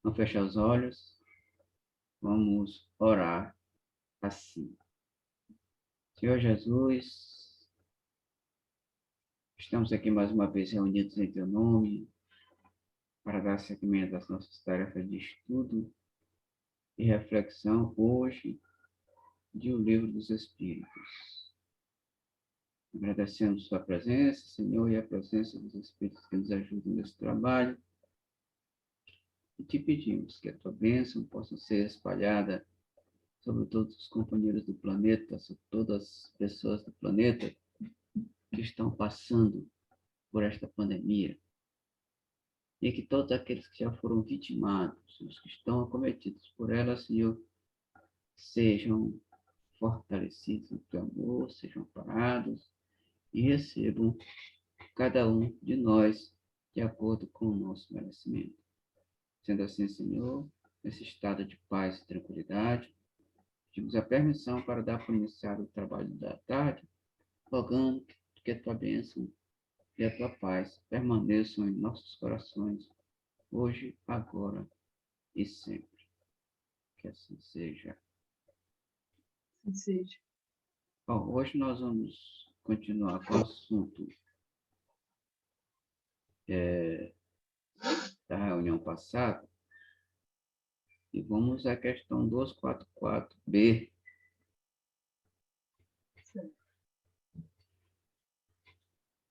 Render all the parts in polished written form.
Vamos fechar os olhos. Vamos orar assim. Senhor Jesus, estamos aqui mais uma vez reunidos em Teu nome para dar seguimento às nossas tarefas de estudo e reflexão hoje de O Livro dos Espíritos. Agradecemos Sua presença, Senhor, e a presença dos Espíritos que nos ajudam nesse trabalho. E te pedimos que a Tua bênção possa ser espalhada sobre todos os companheiros do planeta, sobre todas as pessoas do planeta que estão passando por esta pandemia. E que todos aqueles que já foram vitimados, os que estão acometidos por ela, Senhor, sejam fortalecidos no teu amor, sejam parados e recebam cada um de nós de acordo com o nosso merecimento. Sendo assim, Senhor, nesse estado de paz e tranquilidade, pedimos a permissão para dar por iniciado o trabalho da tarde, rogando que a tua bênção e a tua paz permaneçam em nossos corações, hoje, agora e sempre. Que assim seja. Assim seja. Bom, hoje nós vamos continuar com o assunto da reunião passada e vamos à questão 244B.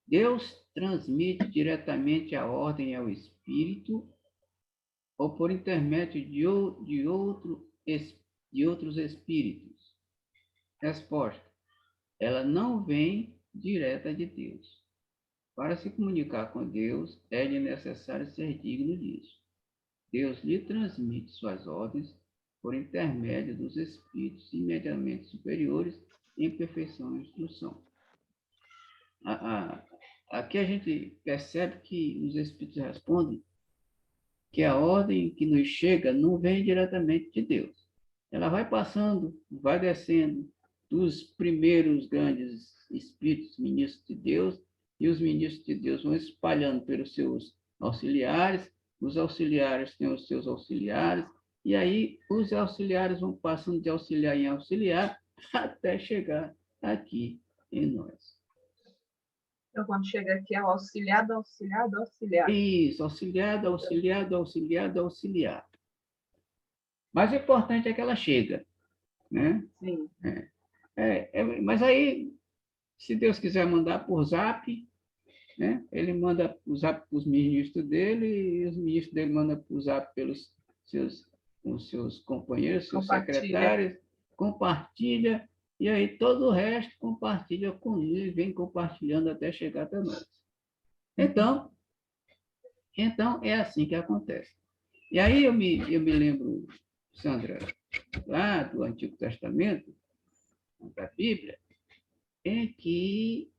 Deus transmite diretamente a ordem ao espírito ou por intermédio de outros espíritos? Resposta: ela não vem direta de Deus. Para se comunicar com Deus, é-lhe necessário ser digno disso. Deus lhe transmite suas ordens por intermédio dos espíritos imediatamente superiores em perfeição e instrução. Aqui a gente percebe que os espíritos respondem que a ordem que nos chega não vem diretamente de Deus. Ela vai passando, vai descendo dos primeiros grandes espíritos ministros de Deus, e os ministros de Deus vão espalhando pelos seus auxiliares, os auxiliares têm os seus auxiliares, e aí os auxiliares vão passando de auxiliar em auxiliar até chegar aqui em nós. Então, quando chega aqui, é o auxiliar do auxiliar do auxiliar. Isso, auxiliar, auxiliar, auxiliar, auxiliar. Mas o importante é que ela chega, né? Sim. Mas aí, se Deus quiser mandar por zap, né? Ele manda o zap para os ministros dele e os ministros dele mandam por zap pelos seus companheiros, seus secretários, compartilha, e aí todo o resto compartilha com ele, vem compartilhando até chegar até nós. Então é assim que acontece. E aí eu me lembro, Sandra, lá do Antigo Testamento, da Bíblia, que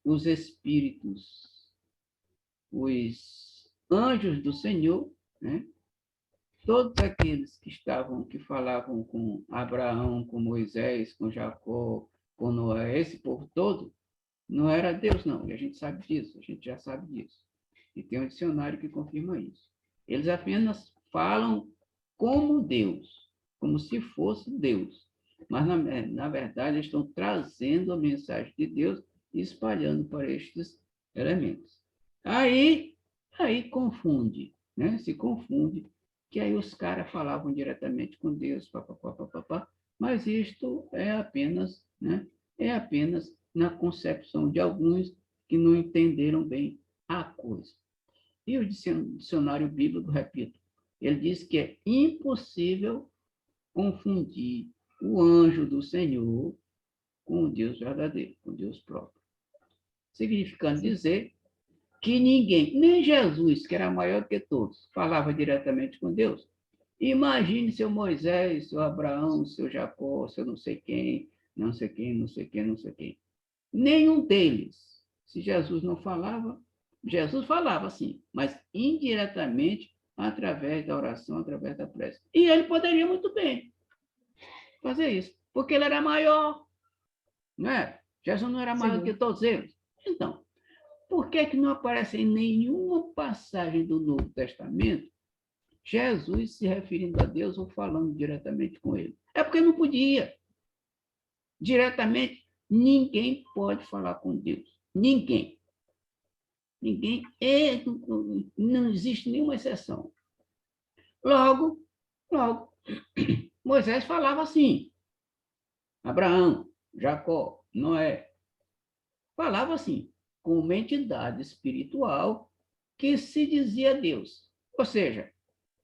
os espíritos, os anjos do Senhor, né? Todos aqueles que falavam com Abraão, com Moisés, com Jacó, com Noé, esse povo todo, não era Deus, não. E a gente sabe disso, a gente já sabe disso. E tem um dicionário que confirma isso. Eles apenas falam como Deus, como se fosse Deus. Mas, na verdade, eles estão trazendo a mensagem de Deus e espalhando para estes elementos. Aí confunde, né? Se confunde, que aí os caras falavam diretamente com Deus, papapá, mas isto é apenas, né? É apenas na concepção de alguns que não entenderam bem a coisa. E o dicionário bíblico, repito, ele diz que é impossível confundir o anjo do Senhor com o Deus verdadeiro, com Deus próprio. Significando dizer que ninguém, nem Jesus, que era maior que todos, falava diretamente com Deus. Imagine seu Moisés, seu Abraão, seu Jacó, seu não sei quem, não sei quem, não sei quem, não sei quem. Nenhum deles, se Jesus não falava, Jesus falava sim, mas indiretamente através da oração, através da prece. E ele poderia muito bem fazer isso, porque ele era maior, não é? Jesus não era maior que todos eles. Então, Por que que não aparece em nenhuma passagem do Novo Testamento Jesus se referindo a Deus ou falando diretamente com ele? É porque não podia. Diretamente, ninguém pode falar com Deus. Ninguém. Ninguém. Não existe nenhuma exceção. Logo, Moisés falava assim. Abraão, Jacó, Noé. Falava assim, com uma entidade espiritual que se dizia Deus. Ou seja,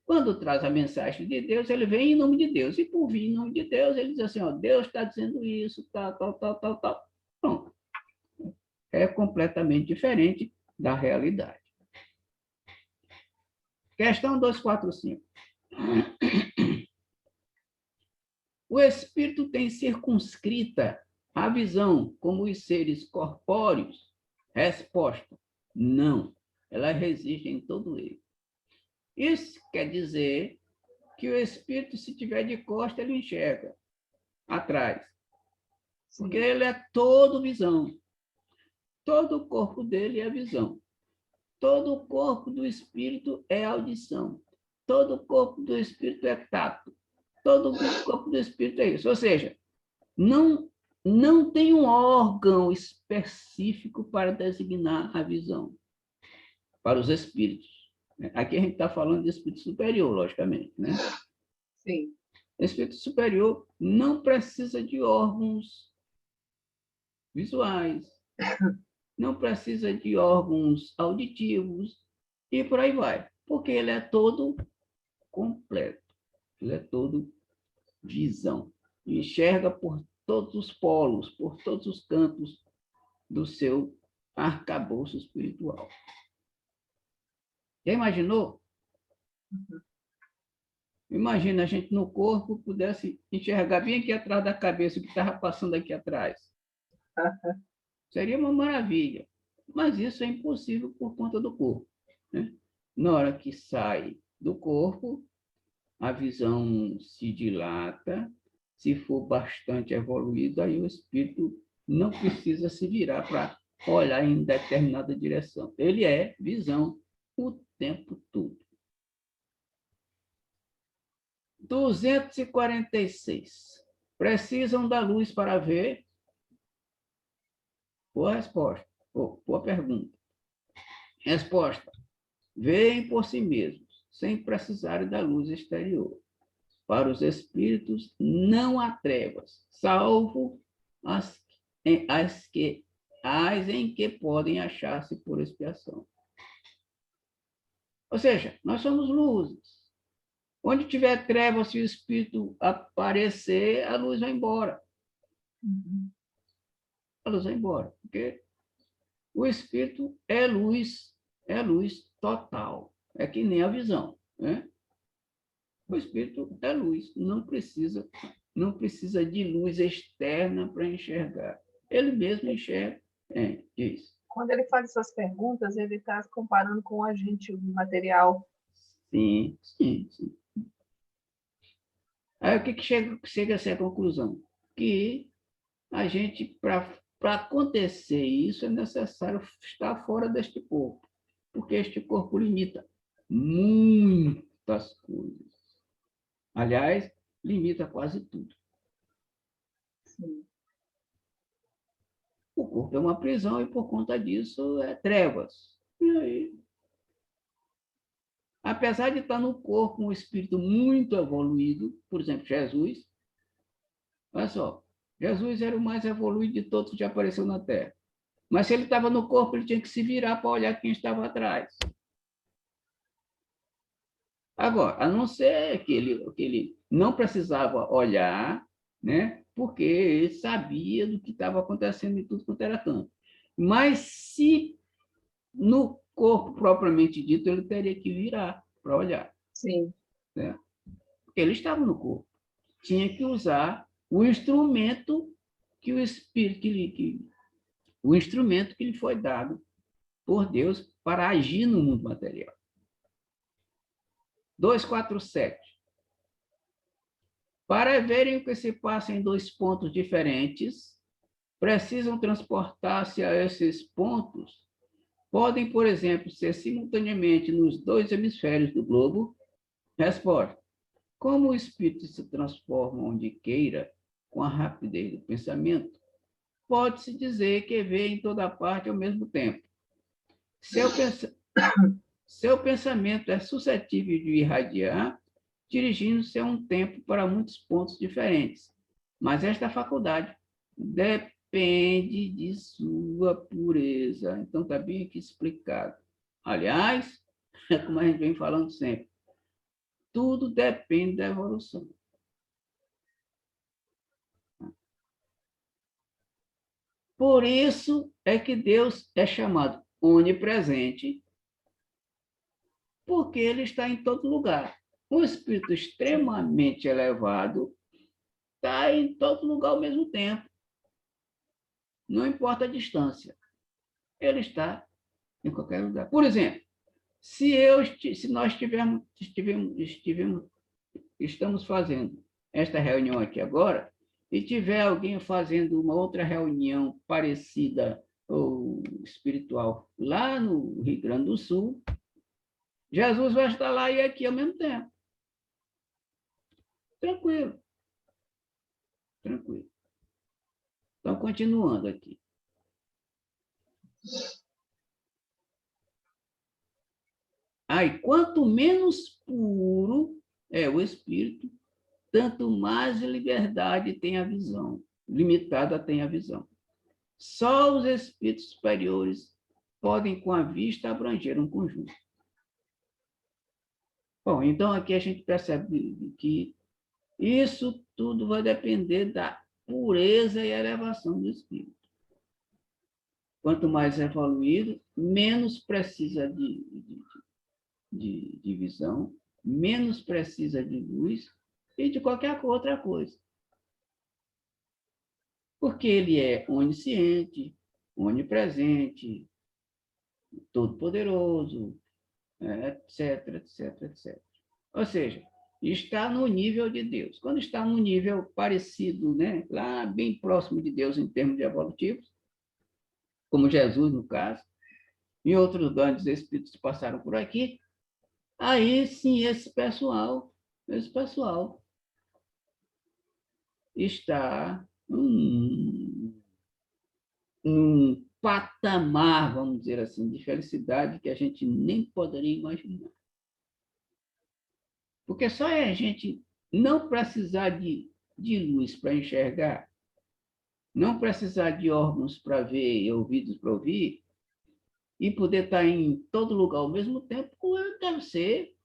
quando traz a mensagem de Deus, ele vem em nome de Deus. E por vir em nome de Deus, ele diz assim, ó, Deus está dizendo isso, tal. Pronto. É completamente diferente da realidade. Questão 245. O espírito tem circunscrita a visão como os seres corpóreos? Resposta: não. Ela resiste em todo ele. Isso quer dizer que o espírito, se tiver de costa, ele enxerga atrás. Porque ele é todo visão. Todo o corpo dele é visão. Todo o corpo do espírito é audição. Todo o corpo do espírito é tato. Todo o corpo do espírito é isso. Ou seja, não tem um órgão específico para designar a visão para os espíritos. Aqui a gente está falando de espírito superior, logicamente, né? Sim. O espírito superior não precisa de órgãos visuais, não precisa de órgãos auditivos e por aí vai, porque ele é todo completo, ele é todo visão, enxerga por todos os polos, por todos os cantos do seu arcabouço espiritual. Já imaginou? Imagina a gente no corpo pudesse enxergar bem aqui atrás da cabeça o que estava passando aqui atrás. Seria uma maravilha. Mas isso é impossível por conta do corpo, né? Na hora que sai do corpo, a visão se dilata. Se for bastante evoluído, aí o espírito não precisa se virar para olhar em determinada direção. Ele é visão o tempo todo. 246. Precisam da luz para ver? Boa resposta. Boa pergunta. Resposta: veem por si mesmos, sem precisar da luz exterior. Para os espíritos não há trevas, salvo as em que podem achar-se por expiação. Ou seja, nós somos luzes. Onde tiver trevas, se o espírito aparecer, a luz vai embora. A luz vai embora, porque o espírito é luz total. É que nem a visão, né? O espírito é luz, não precisa de luz externa para enxergar. Ele mesmo enxerga. Isso. Quando ele faz essas perguntas, ele está comparando com a gente, o material. Sim. Aí o que chega a ser a conclusão? Que a gente, para acontecer isso, é necessário estar fora deste corpo, porque este corpo limita muitas coisas. Aliás, limita quase tudo. Sim. O corpo é uma prisão e, por conta disso, é trevas. E aí, apesar de estar no corpo um espírito muito evoluído, por exemplo, Jesus, olha só, Jesus era o mais evoluído de todos que já apareceu na Terra. Mas se ele estava no corpo, ele tinha que se virar para olhar quem estava atrás. Agora, a não ser que ele não precisava olhar, né? Porque ele sabia do que estava acontecendo em tudo quanto era canto. Mas se no corpo propriamente dito, ele teria que virar para olhar. Sim. Né? Porque ele estava no corpo. Tinha que usar o instrumento que o espírito o instrumento que lhe foi dado por Deus para agir no mundo material. 247. Para verem o que se passa em dois pontos diferentes, precisam transportar-se a esses pontos podem, por exemplo, ser simultaneamente nos dois hemisférios do globo? Resposta. Como o espírito se transforma onde queira, com a rapidez do pensamento, pode-se dizer que vê em toda parte ao mesmo tempo. Seu pensamento é suscetível de irradiar, dirigindo-se a um tempo para muitos pontos diferentes. Mas esta faculdade depende de sua pureza. Então, está bem aqui explicado. Aliás, é como a gente vem falando sempre, tudo depende da evolução. Por isso é que Deus é chamado onipresente, porque ele está em todo lugar. Um espírito extremamente elevado está em todo lugar ao mesmo tempo. Não importa a distância. Ele está em qualquer lugar. Por exemplo, se nós estamos fazendo esta reunião aqui agora, e tiver alguém fazendo uma outra reunião parecida ou espiritual lá no Rio Grande do Sul, Jesus vai estar lá e aqui ao mesmo tempo. Tranquilo. Tranquilo. Então, continuando aqui. Aí, quanto menos puro é o espírito, tanto mais de liberdade tem a visão, limitada tem a visão. Só os espíritos superiores podem, com a vista, abranger um conjunto. Bom, então aqui a gente percebe que isso tudo vai depender da pureza e elevação do espírito. Quanto mais evoluído, menos precisa de visão, menos precisa de luz e de qualquer outra coisa. Porque ele é onisciente, onipresente, todo-poderoso, etc, etc, etc. Ou seja, está no nível de Deus. Quando está no nível parecido, né, lá bem próximo de Deus em termos de evolutivos, como Jesus, no caso, e outros grandes espíritos que passaram por aqui, aí sim esse pessoal está num patamar, vamos dizer assim, de felicidade que a gente nem poderia imaginar. Porque só é a gente não precisar de luz para enxergar, não precisar de órgãos para ver e ouvidos para ouvir, e poder estar em todo lugar ao mesmo tempo, deve ser,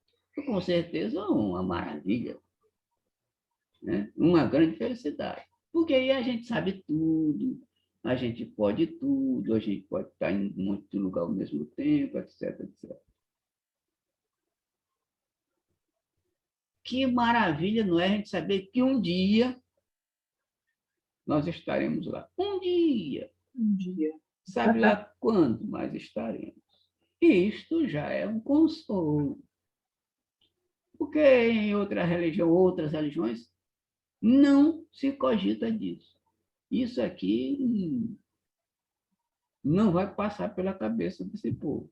com certeza, uma maravilha, né? Uma grande felicidade. Porque aí a gente sabe tudo, a gente pode tudo, a gente pode estar em um monte de lugar ao mesmo tempo, etc, etc. Que maravilha, não é? A gente saber que um dia nós estaremos lá. Um dia. Um dia. Sabe lá quando, mas estaremos. E isto já é um consolo. Porque em outra religião, outras religiões, não se cogita disso. Isso aqui não vai passar pela cabeça desse povo.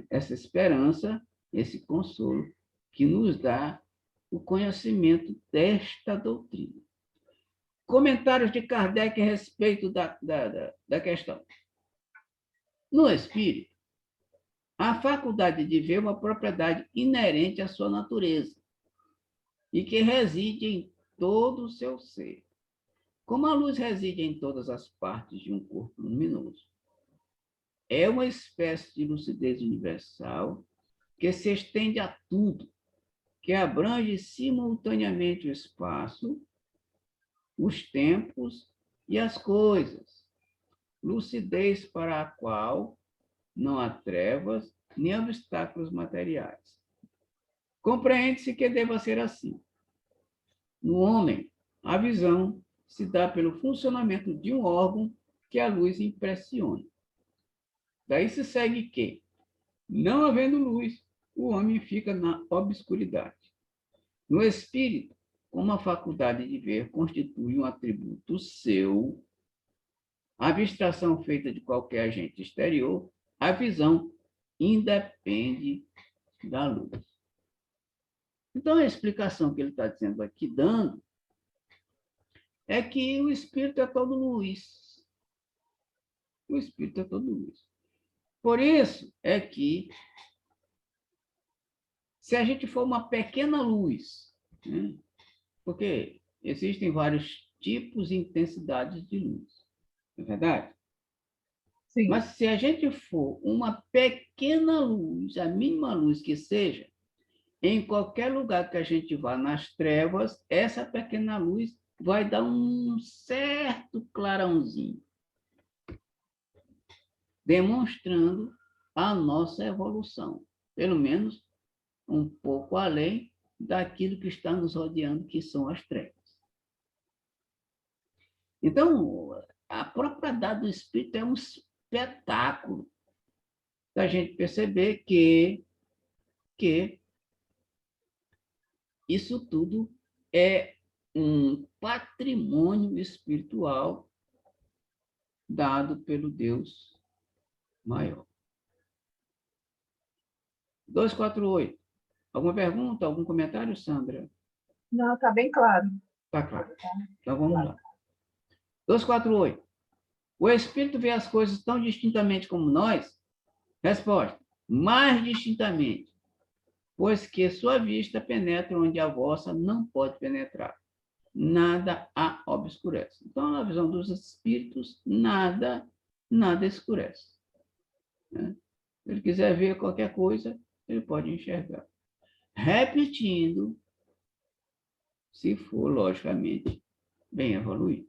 Essa esperança, esse consolo que nos dá o conhecimento desta doutrina. Comentários de Kardec a respeito da questão. No espírito, a faculdade de ver é uma propriedade inerente à sua natureza e que reside em todo o seu ser. Como a luz reside em todas as partes de um corpo luminoso, é uma espécie de lucidez universal que se estende a tudo, que abrange simultaneamente o espaço, os tempos e as coisas. Lucidez para a qual não há trevas nem obstáculos materiais. Compreende-se que deva ser assim. No homem, a visão se dá pelo funcionamento de um órgão que a luz impressiona. Daí se segue que, não havendo luz, o homem fica na obscuridade. No espírito, como a faculdade de ver constitui um atributo seu, A abstração feita de qualquer agente exterior, a visão independe da luz. Então, a explicação que ele está dizendo aqui, dando, é que o Espírito é todo luz. O Espírito é todo luz. Por isso é que, se a gente for uma pequena luz, né, porque existem vários tipos e intensidades de luz, não é verdade? Sim. Mas se a gente for uma pequena luz, a mínima luz que seja, em qualquer lugar que a gente vá nas trevas, essa pequena luz vai dar um certo clarãozinho, demonstrando a nossa evolução, pelo menos um pouco além daquilo que está nos rodeando, que são as trevas. Então, a propriedade do Espírito é um espetáculo da gente perceber que isso tudo é um patrimônio espiritual dado pelo Deus maior. 248. Alguma pergunta, algum comentário, Sandra? Não, está bem claro. Está claro. Então vamos lá. 248. O Espírito vê as coisas tão distintamente como nós? Resposta. Mais distintamente, pois que sua vista penetra onde a vossa não pode penetrar. Nada a obscurece. Então, na visão dos espíritos, nada escurece. Né? Se ele quiser ver qualquer coisa, ele pode enxergar. Repetindo, se for, logicamente, bem evoluído.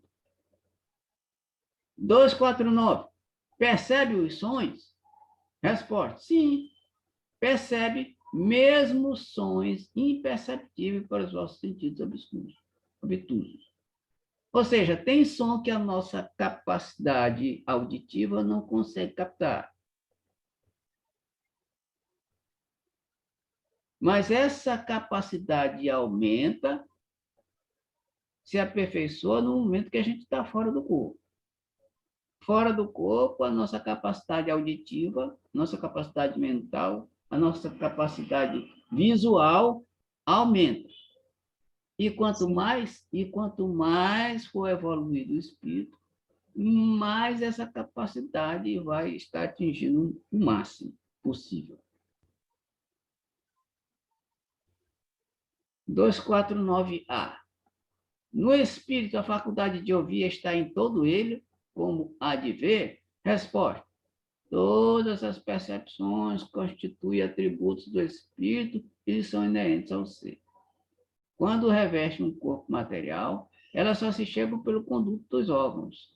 249. Percebe os sonhos? Resposta. Sim, percebe mesmo sons imperceptíveis para os vossos sentidos obtusos. Ou seja, tem som que a nossa capacidade auditiva não consegue captar. Mas essa capacidade aumenta, se aperfeiçoa no momento que a gente está fora do corpo. Fora do corpo, a nossa capacidade auditiva, nossa capacidade mental, a nossa capacidade visual aumenta. E quanto mais for evoluído o espírito, mais essa capacidade vai estar atingindo o máximo possível. 249A. No espírito, a faculdade de ouvir está em todo ele, como há de ver? Resposta. Todas as percepções constituem atributos do espírito e são inerentes ao ser. Quando reveste um corpo material, elas só se chegam pelo conduto dos órgãos.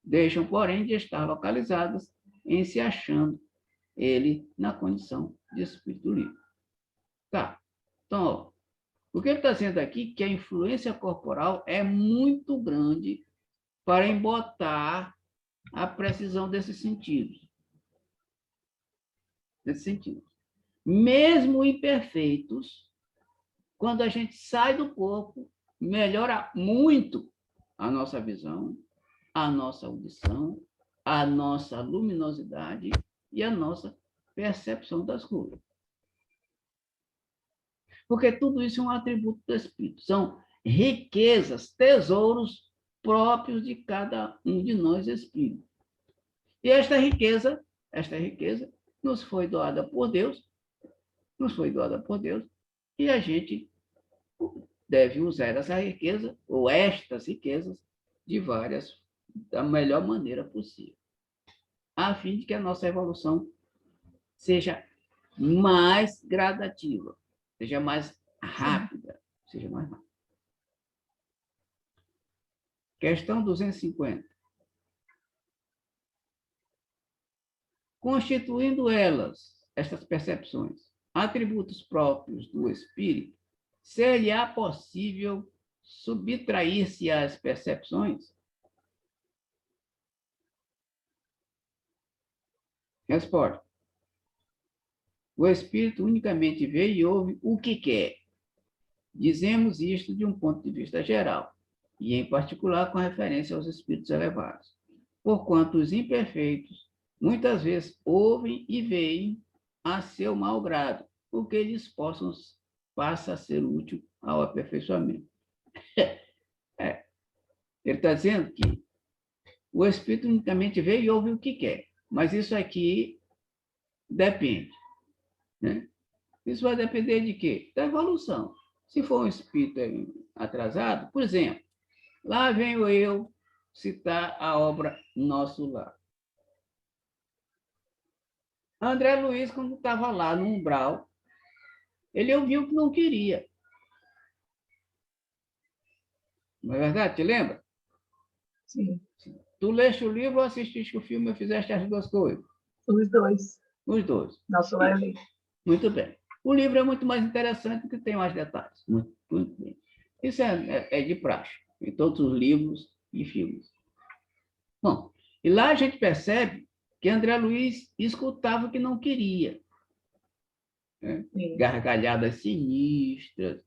Deixam, porém, de estar localizadas em se achando ele na condição de espírito livre. Tá. Então, ó, o que ele está dizendo aqui é que a influência corporal é muito grande para embotar a precisão desses sentidos. Mesmo imperfeitos, quando a gente sai do corpo, melhora muito a nossa visão, a nossa audição, a nossa luminosidade e a nossa percepção das coisas. Porque tudo isso é um atributo do Espírito. São riquezas, tesouros próprios de cada um de nós espíritos. E esta riqueza nos foi doada por Deus, e a gente deve usar essa riqueza, ou estas riquezas, da melhor maneira possível, a fim de que a nossa evolução seja mais gradativa, seja mais rápida, Questão 250. Constituindo estas percepções, atributos próprios do espírito, seria possível subtrair-se às percepções? Resposta. O espírito unicamente vê e ouve o que quer. Dizemos isto de um ponto de vista geral, e em particular com referência aos espíritos elevados. porquanto os imperfeitos muitas vezes ouvem e veem a seu mau grado, porque eles passa a ser útil ao aperfeiçoamento. Ele está dizendo que o Espírito unicamente vê e ouve o que quer, mas isso aqui depende, né? Isso vai depender de quê? Da evolução. Se for um espírito atrasado, por exemplo, lá venho eu citar a obra Nosso Lar. André Luiz, quando estava lá no umbral, ele ouviu que não queria. Não é verdade? Te lembra? Sim. Tu leste o livro ou assististe o filme ou fizeste as duas coisas? Os dois. Os dois. Nosso Lar ali. Muito bem. O livro é muito mais interessante porque tem mais detalhes. Muito bem. Isso é de praxe, em todos os livros e filmes. Bom, e lá a gente percebe que André Luiz escutava o que não queria. Né? Gargalhadas sinistras,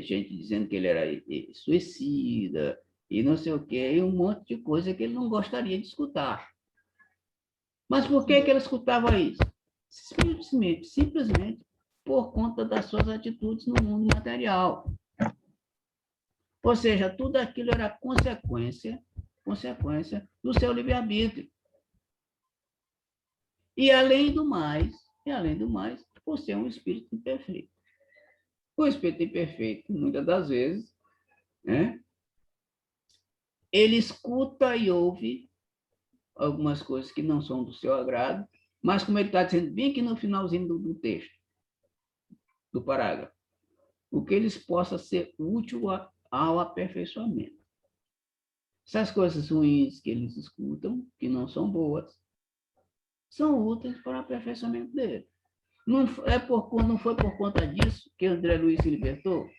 gente dizendo que ele era suicida, e não sei o quê, e um monte de coisa que ele não gostaria de escutar. Mas por que ele escutava isso? Simplesmente por conta das suas atitudes no mundo material. Ou seja, tudo aquilo era consequência do seu livre-arbítrio. E além do mais, por ser um espírito imperfeito. O espírito imperfeito, muitas das vezes, né, ele escuta e ouve algumas coisas que não são do seu agrado, mas como ele está dizendo bem aqui no finalzinho do texto, do parágrafo, o que eles possam ser útil ao aperfeiçoamento. Essas coisas ruins que eles escutam, que não são boas, são úteis para o aperfeiçoamento dele. Não foi por conta disso que André Luiz se libertou?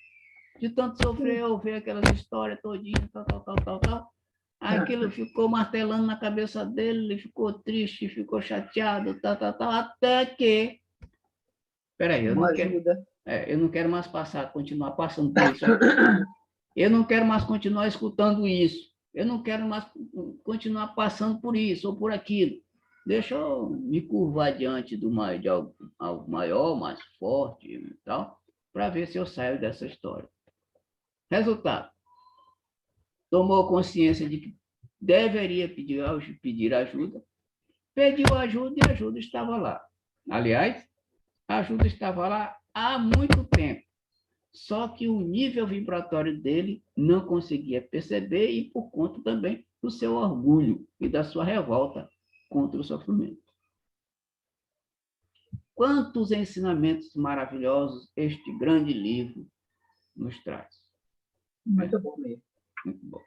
De tanto sofrer, ouvir aquelas histórias todinhas, tal. Aquilo ficou martelando na cabeça dele, ele ficou triste, ficou chateado, tal, até que... Peraí, eu não quero mais continuar passando por isso. Eu não quero mais continuar escutando isso. Eu não quero mais continuar passando por isso ou por aquilo. Deixa eu me curvar diante de algo maior, mais forte e tal, para ver se eu saio dessa história. Resultado. Tomou consciência de que deveria pedir ajuda, pediu ajuda e a ajuda estava lá. Aliás, a ajuda estava lá há muito tempo. Só que o nível vibratório dele não conseguia perceber e por conta também do seu orgulho e da sua revolta contra o sofrimento. Quantos ensinamentos maravilhosos este grande livro nos traz. Muito bom mesmo. Muito bom.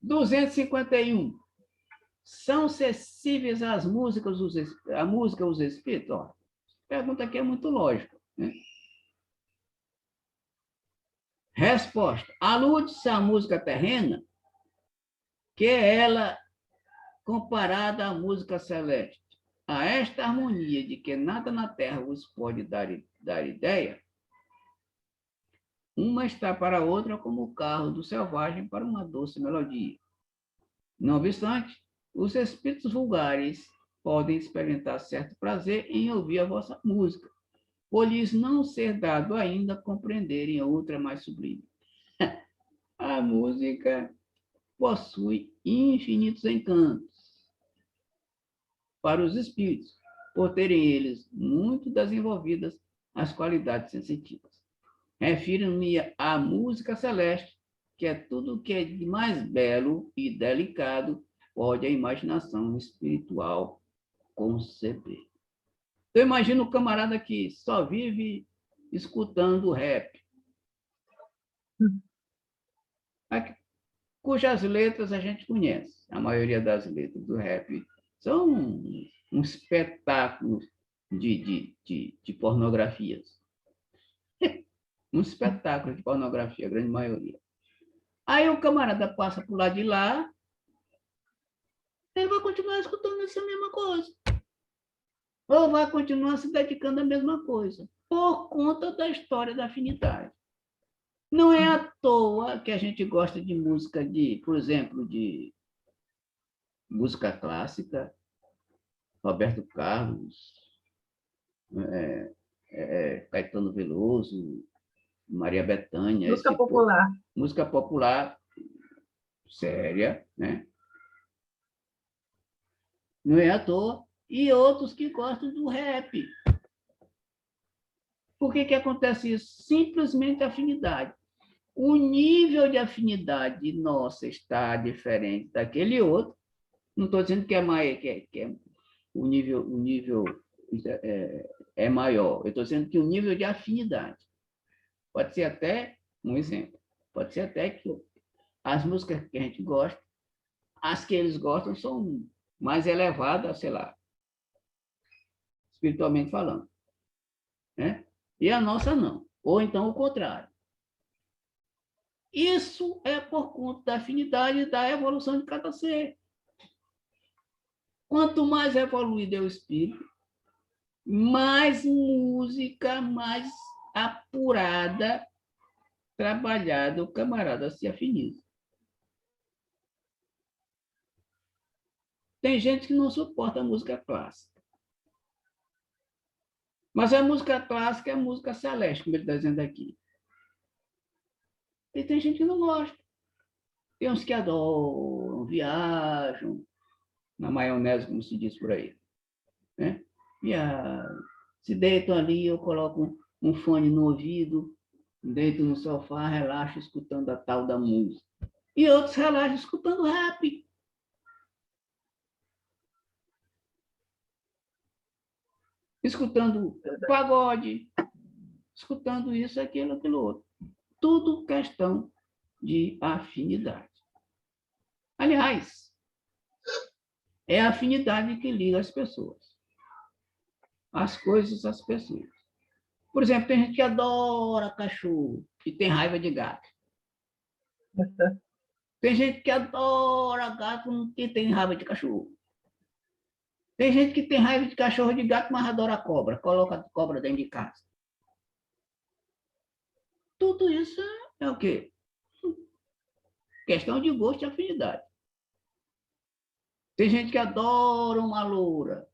251. São sensíveis às músicas, à música os espíritos? Ó, pergunta aqui é muito lógica, né? Resposta. Alude-se à música terrena, que é ela comparada à música celeste. A esta harmonia de que nada na terra vos pode dar ideia, uma está para a outra como o carro do selvagem para uma doce melodia. Não obstante, os espíritos vulgares podem experimentar certo prazer em ouvir a vossa música, por lhes não ser dado ainda compreenderem outra mais sublime. A música possui infinitos encantos para os espíritos, por terem eles muito desenvolvidas as qualidades sensitivas. Refiro-me à música celeste, que é tudo o que é de mais belo e delicado pode a imaginação espiritual conceber. Eu imagino o camarada que só vive escutando rap, cujas letras a gente conhece. A maioria das letras do rap são um espetáculo de pornografias. Um espetáculo de pornografia, a grande maioria. Aí o camarada passa por lá de lá, ele vai continuar escutando essa mesma coisa. Ou vai continuar se dedicando à mesma coisa, por conta da história da afinidade. Não é à toa que a gente gosta de música por exemplo, de música clássica, Roberto Carlos, Caetano Veloso, Maria Bethânia, Música popular. Música popular séria, né? Não é à toa. E outros que gostam do rap. Por que acontece isso? Simplesmente afinidade. O nível de afinidade nossa está diferente daquele outro. Não estou dizendo que é mais, o nível é maior. Eu estou dizendo que o nível de afinidade pode ser até um exemplo. Pode ser até que as músicas que a gente gosta, as que eles gostam são mais elevadas, sei lá, espiritualmente falando, né? E a nossa não. Ou então o contrário. Isso é por conta da afinidade e da evolução de cada ser. Quanto mais evoluído é o espírito, mais música, mais apurada, trabalhada, o camarada se afiniza. Tem gente que não suporta a música clássica. Mas a música clássica é a música celeste, como ele está dizendo aqui. E tem gente que não gosta. Tem uns que adoram, viajam na maionese, como se diz por aí. Né? Viajam. Se deitam ali, eu coloco um fone no ouvido, deito no sofá, relaxo escutando a tal da música. E outros relaxam escutando rap. Escutando pagode, escutando isso, aquilo, aquilo outro. Tudo questão de afinidade. Aliás, é a afinidade que liga as pessoas. As coisas, as pessoas. Por exemplo, tem gente que adora cachorro e tem raiva de gato. Tem gente que adora gato e tem raiva de cachorro. Tem gente que tem raiva de cachorro e de gato, mas adora cobra. Coloca a cobra dentro de casa. Tudo isso é o quê? Questão de gosto e afinidade. Tem gente que adora uma loura.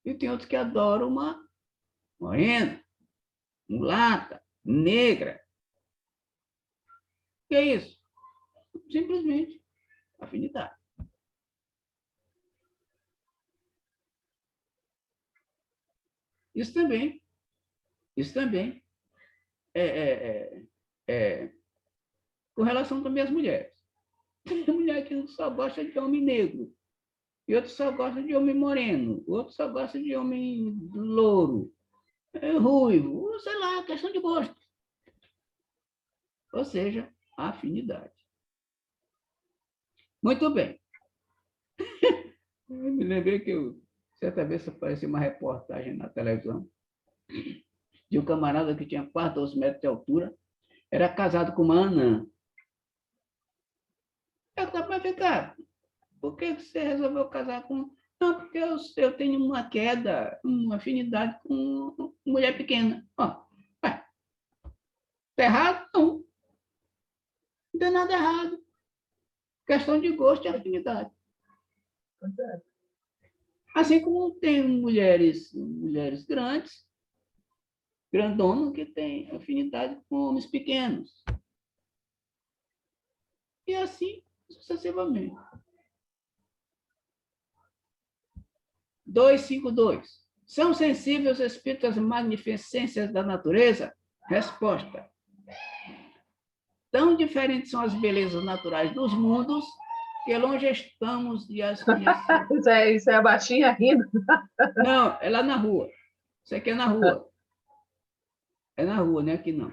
E tem outros que adoram uma morena, mulata, negra. O que é isso? Simplesmente afinidade. Isso também é com relação também às mulheres. Tem mulher que só gosta de homem negro, e outro só gosta de homem moreno, outro só gosta de homem louro, ruivo, sei lá, questão de gosto. Ou seja, afinidade. Muito bem. Eu me lembrei que certa vez apareceu uma reportagem na televisão de um camarada que tinha quase 12 metros de altura, era casado com uma anã. Eu estava ficar, por que você resolveu casar com... Não, porque eu tenho uma queda, uma afinidade com mulher pequena. Ó, tá errado? Não. Não tem nada errado. Questão de gosto e afinidade. Assim como tem mulheres grandes, grandonas, que têm afinidade com homens pequenos. E assim sucessivamente. 252. São sensíveis os espíritos às magnificências da natureza? Resposta. Tão diferentes são as belezas naturais dos mundos que longe estamos de as conhecer. Isso é a baixinha rindo? Não, é lá na rua. Isso aqui é na rua. É na rua, não é aqui não.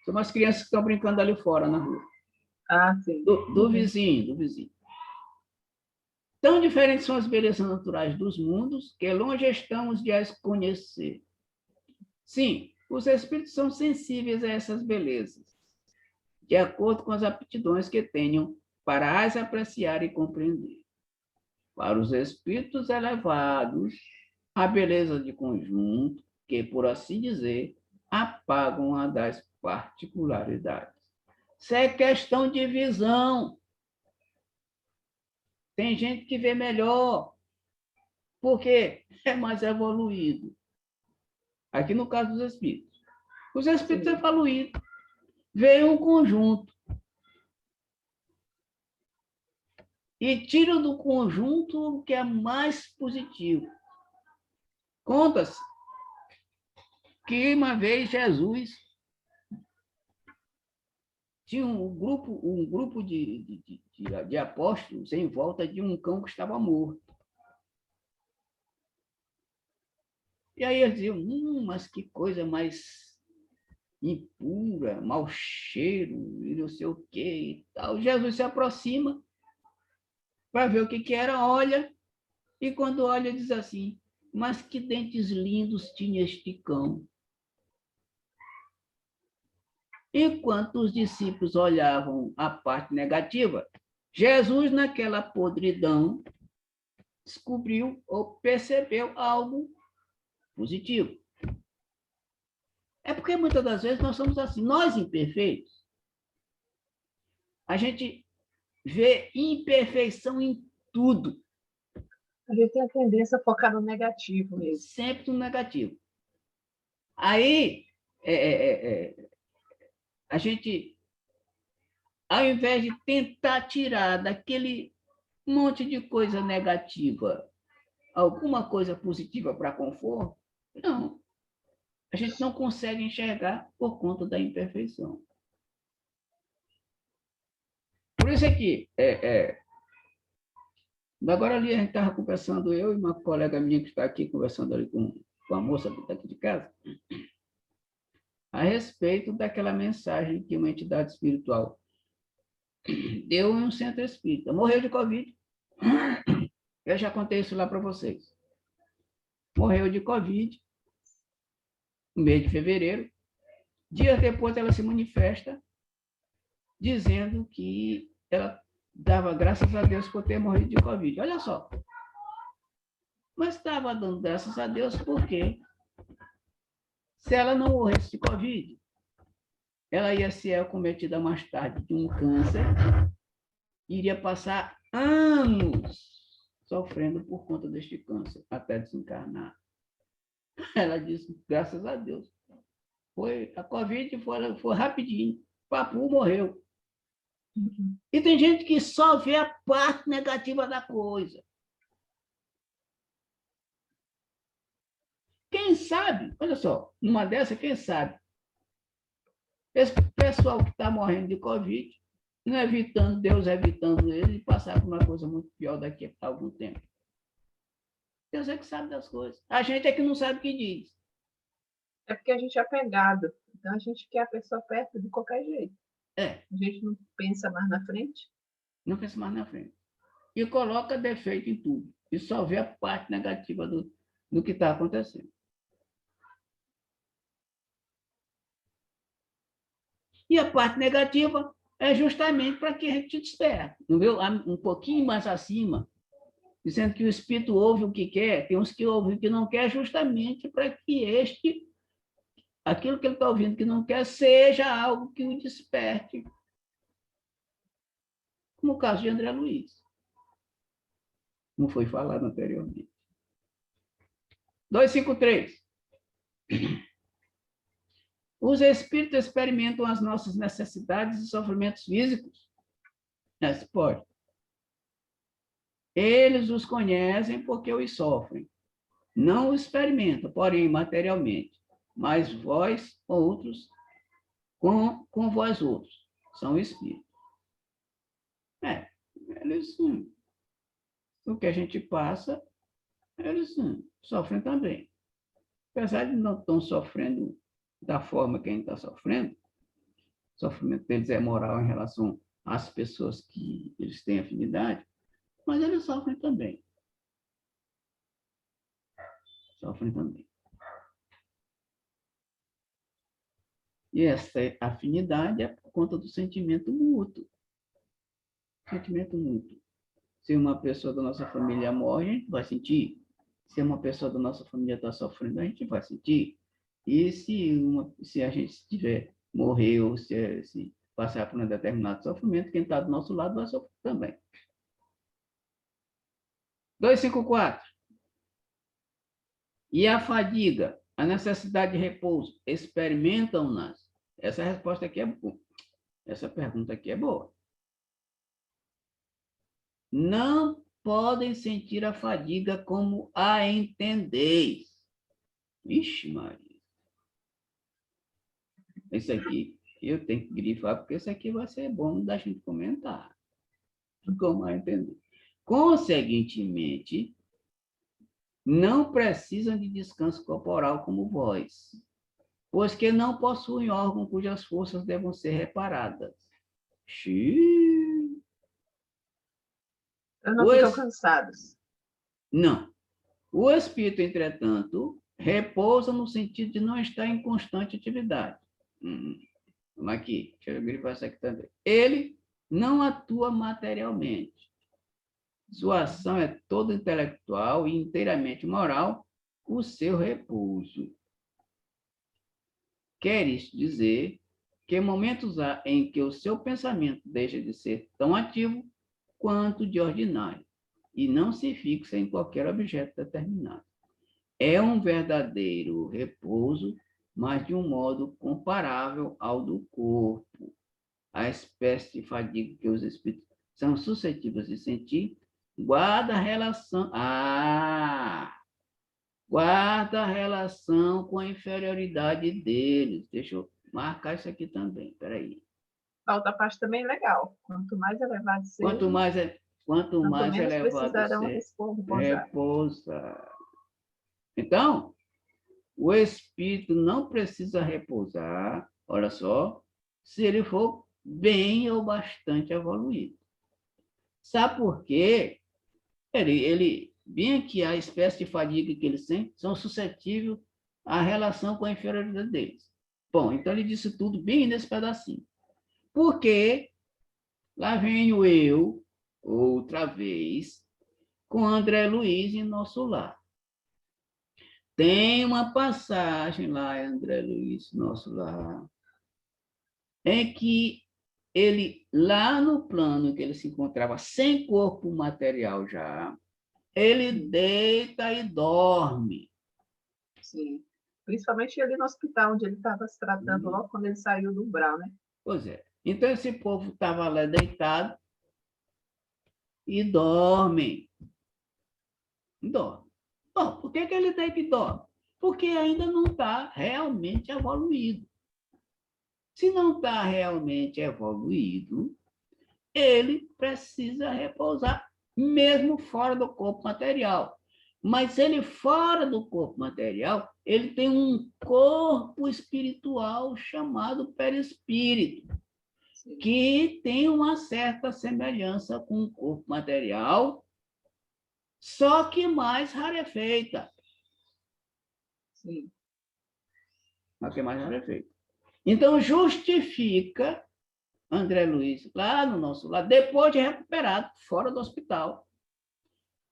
São umas crianças que estão brincando ali fora, na rua. Ah, sim. Do vizinho. Tão diferentes são as belezas naturais dos mundos que longe estamos de as conhecer. Sim, os espíritos são sensíveis a essas belezas, de acordo com as aptidões que tenham para as apreciar e compreender. Para os espíritos elevados, a beleza de conjunto, que, por assim dizer, apagam a das particularidades. Isso é questão de visão. Tem gente que vê melhor, porque é mais evoluído. Aqui no caso dos espíritos. Os espíritos Sim. evoluídos veem um conjunto e tiram do conjunto o que é mais positivo. Conta-se que uma vez Jesus tinha um grupo de apóstolos em volta de um cão que estava morto. E aí eles diziam, mas que coisa mais impura, mau cheiro, e não sei o quê e tal. Jesus se aproxima para ver o que era, olha, e quando olha diz assim, mas que dentes lindos tinha este cão. Enquanto os discípulos olhavam a parte negativa, Jesus, naquela podridão, descobriu ou percebeu algo positivo. É porque muitas das vezes nós somos assim, nós imperfeitos, a gente vê imperfeição em tudo. A gente tem a tendência a focar no negativo mesmo. Sempre no negativo. Aí, a gente, ao invés de tentar tirar daquele monte de coisa negativa alguma coisa positiva para conforto, não. A gente não consegue enxergar por conta da imperfeição. Por isso é que, agora ali a gente estava conversando, eu e uma colega minha que está aqui conversando ali com a moça que está aqui de casa, a respeito daquela mensagem que uma entidade espiritual deu em um centro espírita. Morreu de Covid. Eu já contei isso lá para vocês. Morreu de Covid, no mês de fevereiro. Dias depois ela se manifesta dizendo que ela dava graças a Deus por ter morrido de Covid. Olha só. Mas estava dando graças a Deus porque se ela não morresse de Covid, ela ia ser acometida mais tarde de um câncer, iria passar anos sofrendo por conta deste câncer, até desencarnar. Ela disse, graças a Deus. A Covid foi rapidinho. Papu morreu. Uhum. E tem gente que só vê a parte negativa da coisa. Quem sabe, olha só, numa dessa, quem sabe, esse pessoal que está morrendo de Covid, não evitando, Deus evitando ele, e passar por uma coisa muito pior daqui a algum tempo. Deus é que sabe das coisas. A gente é que não sabe o que diz. É porque a gente é apegado. Então a gente quer a pessoa perto de qualquer jeito. A gente não pensa mais na frente. Não pensa mais na frente. E coloca defeito em tudo. E só vê a parte negativa do que está acontecendo. E a parte negativa é justamente para que a gente desperte. Não viu? Um pouquinho mais acima, dizendo que o espírito ouve o que quer, tem uns que ouvem o que não quer, justamente para que aquilo que ele está ouvindo que não quer, seja algo que o desperte. Como o caso de André Luiz, como foi falado anteriormente. 253. Os espíritos experimentam as nossas necessidades e sofrimentos físicos? Resposta. Eles os conhecem porque os sofrem. Não os experimentam, porém, materialmente. Mas vós, outros, com vós outros, são espíritos. Eles, o que a gente passa, eles sofrem também. Apesar de não estão sofrendo da forma que a gente está sofrendo, o sofrimento deles é moral em relação às pessoas que eles têm afinidade, mas eles sofrem também. Sofrem também. E essa afinidade é por conta do sentimento mútuo. Sentimento mútuo. Se uma pessoa da nossa família morre, a gente vai sentir. Se uma pessoa da nossa família está sofrendo, a gente vai sentir. E se a gente tiver morrer ou se passar por um determinado sofrimento, quem está do nosso lado vai sofrer também. 254. E a fadiga, a necessidade de repouso, experimentam-nas? Essa resposta aqui é boa. Essa pergunta aqui é boa. Não podem sentir a fadiga como a entendeis. Ixi, Maria. Isso aqui eu tenho que grifar, porque isso aqui vai ser bom da gente comentar. Como a entender. Conseguintemente, não precisam de descanso corporal como vós, pois que não possuem órgão cujas forças devam ser reparadas. Xiii. Não ficam cansados. Não. O espírito, entretanto, repousa no sentido de não estar em constante atividade. Vamos aqui, deixa eu grifar isso aqui também. Ele não atua materialmente. Sua ação é toda intelectual e inteiramente moral, o seu repouso. Quer isso dizer que momentos há em que o seu pensamento deixa de ser tão ativo quanto de ordinário, e não se fixa em qualquer objeto determinado. É um verdadeiro repouso, mas de um modo comparável ao do corpo. A espécie de fadiga que os espíritos são suscetíveis de sentir guarda relação com a inferioridade deles. Deixa eu marcar isso aqui também, peraí. A outra parte também é legal. Quanto mais elevado seja, Quanto mais menos elevado precisarão ser, repousar. repousa. Então, o espírito não precisa repousar, olha só, se ele for bem ou bastante evoluído. Sabe por quê? Bem que a espécie de fadiga que eles têm são suscetíveis à relação com a inferioridade deles. Bom, então ele disse tudo bem nesse pedacinho. Porque lá venho eu, outra vez, com André Luiz em nosso lar. Tem uma passagem lá, André Luiz, nosso lar, em que ele, lá no plano que ele se encontrava sem corpo material já, ele deita e dorme. Sim. Principalmente ali no hospital, onde ele estava se tratando logo quando ele saiu do umbral, né? Pois é. Então, esse povo estava lá deitado e dorme. Dorme. Bom, por que ele deita e dorme? Porque ainda não está realmente evoluído. Se não está realmente evoluído, ele precisa repousar, mesmo fora do corpo material. Mas ele fora do corpo material, ele tem um corpo espiritual chamado perispírito, que tem uma certa semelhança com o corpo material, só que mais rarefeita. Sim. Só que mais rarefeita. Então, justifica André Luiz, lá no nosso lado, depois de recuperado, fora do hospital,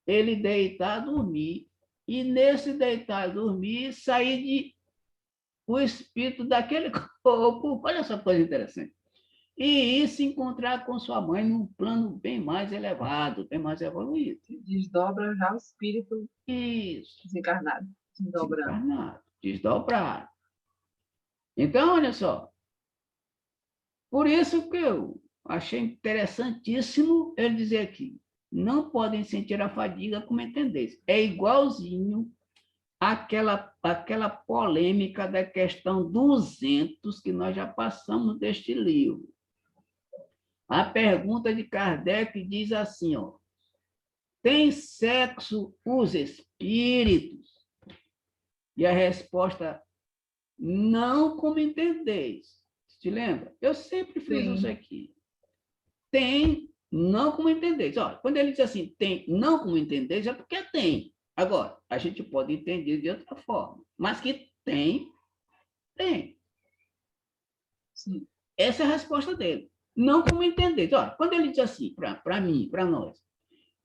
ele deitar, dormir, e nesse deitar e dormir, sair o espírito daquele corpo, olha só que coisa interessante, e ir se encontrar com sua mãe num plano bem mais elevado, bem mais evoluído. Desdobra já o espírito Isso. desencarnado, Desdobrado. Então, olha só, por isso que eu achei interessantíssimo ele dizer aqui, não podem sentir a fadiga como entendesse. É igualzinho àquela polêmica da questão 200 que nós já passamos deste livro. A pergunta de Kardec diz assim, ó, tem sexo os espíritos? E a resposta, não como entendeis. Te lembra? Eu sempre fiz isso aqui. Tem, não como entendeis. Olha, quando ele diz assim, tem, não como entendeis, é porque tem. Agora, a gente pode entender de outra forma. Mas que tem, tem. Sim. Essa é a resposta dele. Não como entendeis. Olha, quando ele diz assim, para mim, para nós,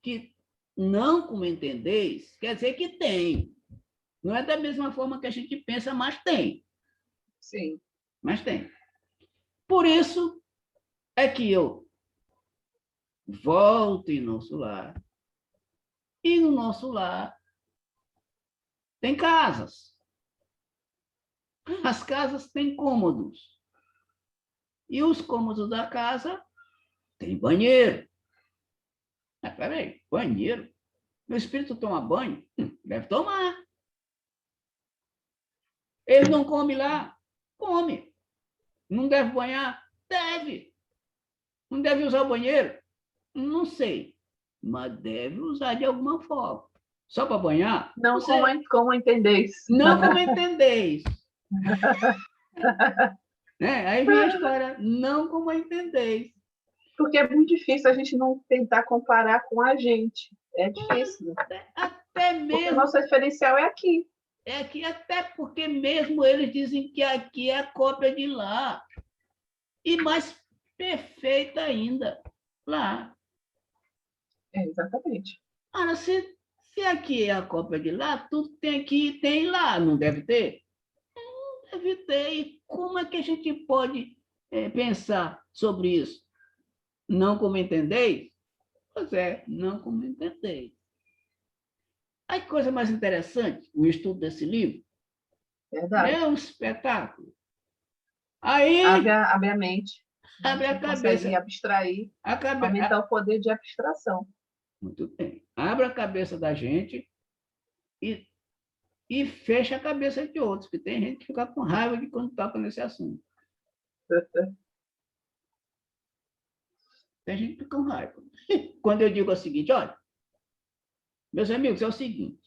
que não como entendeis, quer dizer que tem. Não é da mesma forma que a gente pensa, mas tem. Sim. Mas tem. Por isso é que eu volto em nosso lar E no nosso lar tem casas. As casas têm cômodos. E os cômodos da casa têm banheiro. Mas peraí, banheiro? Meu espírito toma banho? Deve tomar. Ele não come lá? Come. Não deve banhar? Deve. Não deve usar o banheiro? Não sei. Mas deve usar de alguma forma. Só para banhar? Não como entendeis. Não como entendeis. Né? Aí vem a história, não como entendeis. Porque é muito difícil a gente não tentar comparar com a gente. É difícil. Até mesmo. Porque o nosso referencial é aqui. É que até porque mesmo eles dizem que aqui é a cópia de lá. E mais perfeita ainda, lá. É, exatamente. Ora, se aqui é a cópia de lá, tudo tem aqui e tem lá, não deve ter? Não deve ter. E como é que a gente pode pensar sobre isso? Não como entendeis? Pois é, não como entendeis. Aí, coisa mais interessante, o estudo desse livro Verdade. é um espetáculo. Aí, abre a mente. abre a cabeça. Consegue abstrair, aumentar o poder de abstração. Muito bem. Abre a cabeça da gente e fecha a cabeça de outros, que tem gente que fica com raiva de quando toca nesse assunto. Tem gente que fica com raiva. Quando eu digo o seguinte, olha, meus amigos, é o seguinte,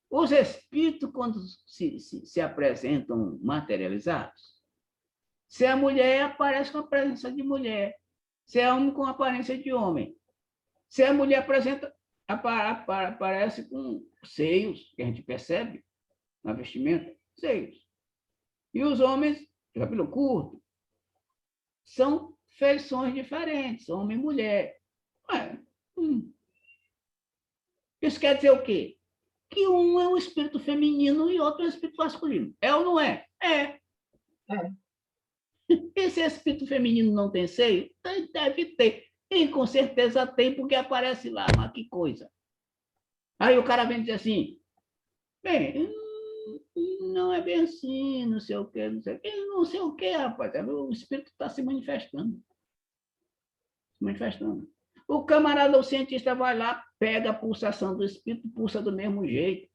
os espíritos, quando se apresentam materializados, se é mulher, aparece com a presença de mulher. Se é homem, com a aparência de homem. Se a mulher aparece com seios, que a gente percebe na vestimenta, seios. E os homens, de cabelo curto, são feições diferentes, homem e mulher. Isso quer dizer o quê? Que um é um espírito feminino e outro é um espírito masculino. É ou não é? É. Esse espírito feminino não tem seio? Deve ter. E com certeza tem, porque aparece lá, mas que coisa. Aí o cara vem dizer assim, bem, não é bem assim, não sei o quê, não sei o quê, não sei o quê, rapaz. O espírito está se manifestando. Se manifestando. O camarada, o cientista, vai lá, pega a pulsação do espírito, pulsa do mesmo jeito.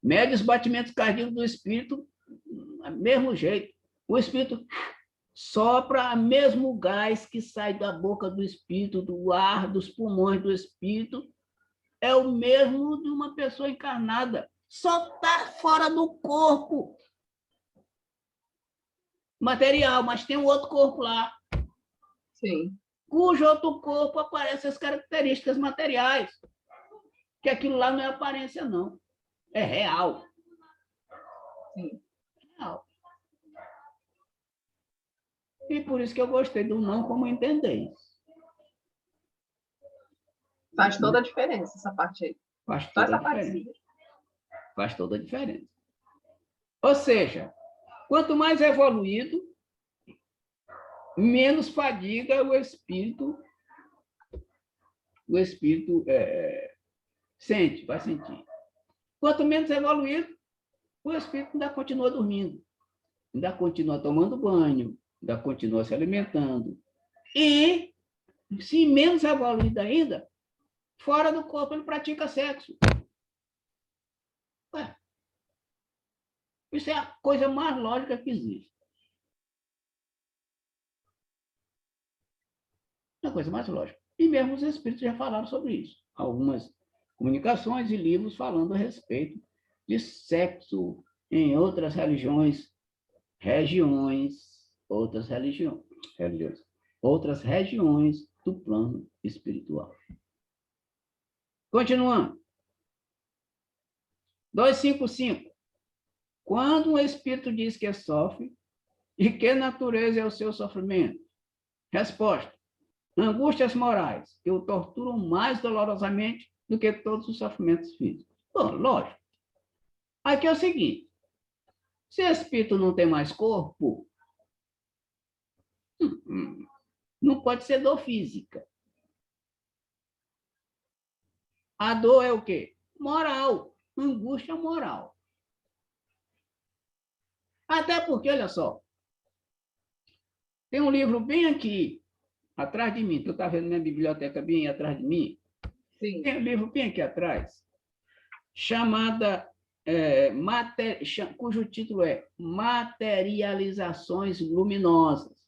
Mede os batimentos cardíacos do espírito, do mesmo jeito. O espírito sopra o mesmo gás que sai da boca do espírito, do ar, dos pulmões do espírito, é o mesmo de uma pessoa encarnada. Só está fora do corpo material, mas tem um outro corpo lá. Sim. Cujo outro corpo aparecem as características materiais. Que aquilo lá não é aparência, não. É real. Sim. Real. E por isso que eu gostei do não como entendeis. Faz toda a diferença essa parte aí. Faz toda a diferença. Faz toda a diferença. Ou seja, quanto mais evoluído, menos fadiga o espírito sente, vai sentir. Quanto menos evoluído, o espírito ainda continua dormindo, ainda continua tomando banho, ainda continua se alimentando. E, se menos evoluído ainda, fora do corpo ele pratica sexo. Ué, isso é a coisa mais lógica que existe. É a coisa mais lógica. E mesmo os espíritos já falaram sobre isso. Algumas comunicações e livros falando a respeito de sexo em outras outras regiões do plano espiritual. Continuando. 255. Quando um espírito diz que sofre, de que natureza é o seu sofrimento? Resposta. Angústias morais, que o torturam mais dolorosamente do que todos os sofrimentos físicos. Bom, lógico. Aqui é o seguinte, se o espírito não tem mais corpo, não pode ser dor física. A dor é o quê? Moral, angústia moral. Até porque, olha só, tem um livro bem aqui, atrás de mim, tu está vendo minha biblioteca bem atrás de mim? Sim. Tem um livro bem aqui atrás, cujo título é Materializações Luminosas,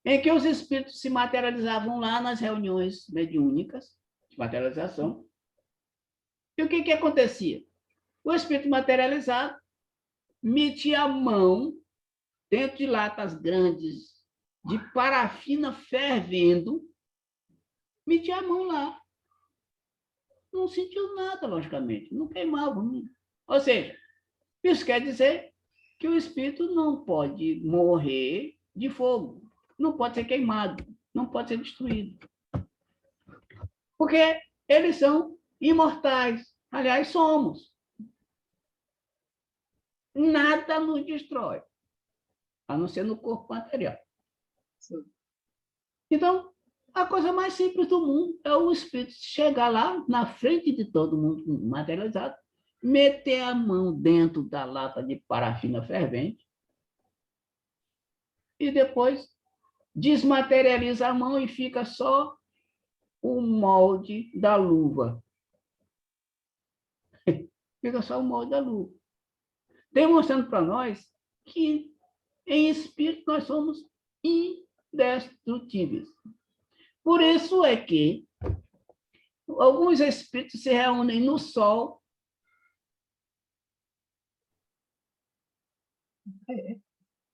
em que os espíritos se materializavam lá nas reuniões mediúnicas de materialização. E o que acontecia? O espírito materializado metia a mão dentro de latas grandes de parafina fervendo, metia a mão lá. Não sentiu nada, logicamente, não queimava. Não. Ou seja, isso quer dizer que o espírito não pode morrer de fogo, não pode ser queimado, não pode ser destruído. Porque eles são imortais. Aliás, somos. Nada nos destrói, a não ser no corpo material. Sim. Então, a coisa mais simples do mundo é o espírito chegar lá, na frente de todo mundo materializado, meter a mão dentro da lata de parafina fervente e depois desmaterializa a mão e fica só o molde da luva. Fica só o molde da luva. Demonstrando para nós que, em espírito, nós somos indestrutíveis. Por isso é que alguns espíritos se reúnem no sol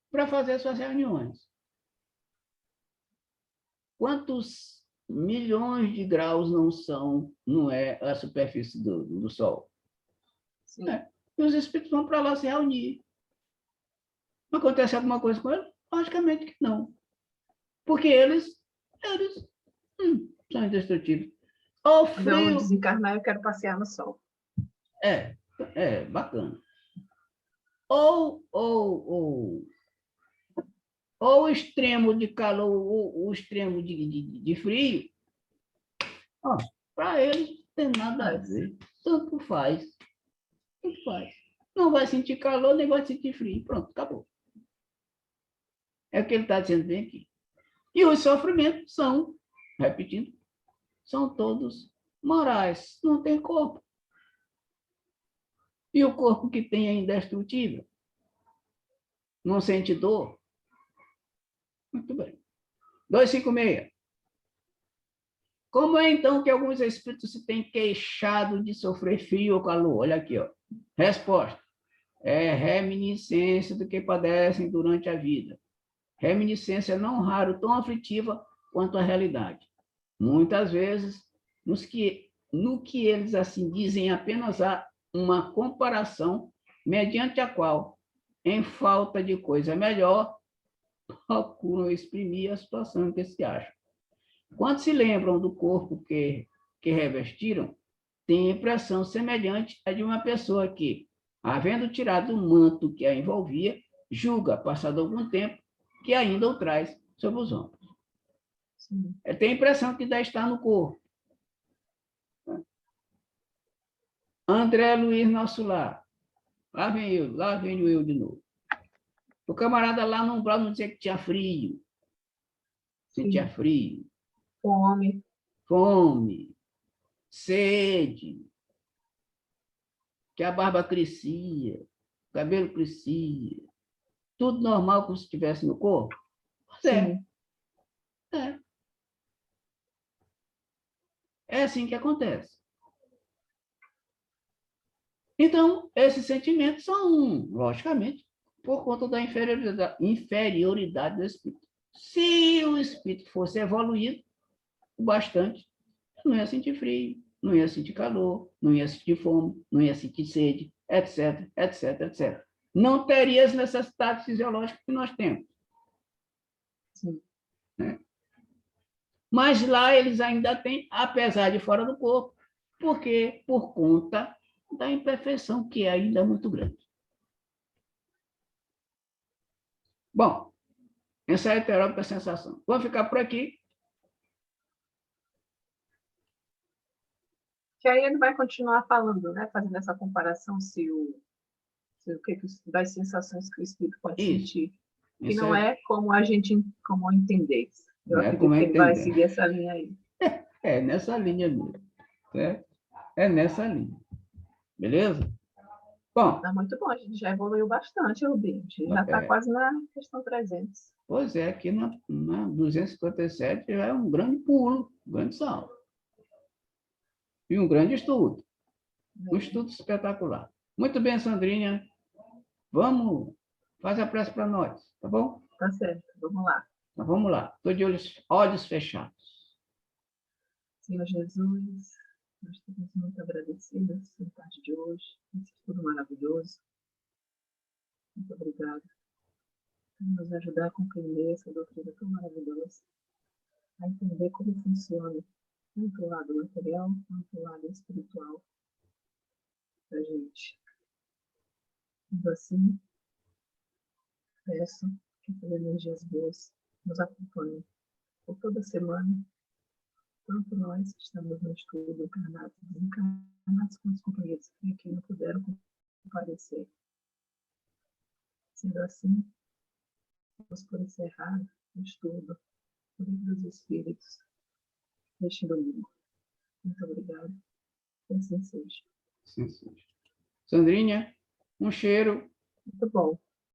para fazer suas reuniões. Quantos milhões de graus não é a superfície do Sol? É. E os espíritos vão para lá se reunir. Acontece alguma coisa com eles? Logicamente que não. Porque eles são indestrutíveis. O Quando eu frio... desencarnar, eu quero passear no sol. Bacana. Ou o extremo de calor, o extremo de frio, para eles não tem nada a ver. Tanto faz. Tanto faz. Não vai sentir calor, nem vai sentir frio. Pronto, acabou. É o que ele está dizendo bem aqui. E os sofrimentos são, repetindo, são todos morais. Não tem corpo. E o corpo que tem é indestrutível. Não sente dor. Muito bem. 256. Como é, então, que alguns espíritos se têm queixado de sofrer frio ou calor? Olha aqui, ó. Resposta. É reminiscência do que padecem durante a vida. Reminiscência não raro tão aflitiva quanto a realidade. Muitas vezes, no que eles assim dizem, apenas há uma comparação mediante a qual, em falta de coisa melhor, procuram exprimir a situação em que se acham. Quando se lembram do corpo que revestiram, têm impressão semelhante à de uma pessoa que, havendo tirado o manto que a envolvia, julga, passado algum tempo, que ainda o traz sobre os ombros. Ele tem a impressão que ainda está no corpo. André Luiz Nosso Lar. Lá venho eu de novo. O camarada lá no umbral não dizia que tinha frio. Sentia frio. Fome. Sede. Que a barba crescia. O cabelo crescia. Tudo normal como se estivesse no corpo? É. É assim que acontece. Então, esses sentimentos são, logicamente, por conta da inferioridade do espírito. Se o espírito fosse evoluído o bastante, não ia sentir frio, não ia sentir calor, não ia sentir fome, não ia sentir sede, etc, etc, etc. Não teria as necessidades fisiológicas que nós temos. Sim. Né? Mas lá eles ainda têm, apesar de fora do corpo, porque por conta da imperfeição que é ainda muito grande. Bom, essa é a heterópica sensação. Vou ficar por aqui. Que aí ele vai continuar falando, né? Fazendo essa comparação das sensações que o espírito pode Isso. sentir. Que Isso não é como a gente como entender. Eu não é como acredito que ele vai entender. seguir essa linha aí. É nessa linha mesmo. Certo? É nessa linha. Beleza? Bom, Tá muito bom, a gente já evoluiu bastante, Rubinho. A gente já está é, quase na questão 300. pois é, aqui na 257 já é um grande pulo, um grande salto. E um grande estudo. Um estudo espetacular. Muito bem, Sandrinha. Vamos, faz a prece para nós, tá bom? Tá certo, vamos lá. Então, vamos lá. Estou de olhos fechados. Senhor Jesus, nós estamos muito agradecidos pela tarde de hoje, esse estudo maravilhoso. Muito obrigada por nos ajudar a compreender essa doutrina tão maravilhosa, a entender como funciona tanto o lado material quanto o lado espiritual da gente. Sendo assim, peço que essas energias boas nos acompanhem por toda semana, tanto nós que estamos no estudo, encarnados e desencarnados, com os companheiros que aqui não puderam comparecer. Sendo assim, vamos por encerrar o estudo do Livro dos Espíritos neste domingo. Muito obrigada. Que assim seja. Sim, sim. Sandrinha, um cheiro. Muito bom.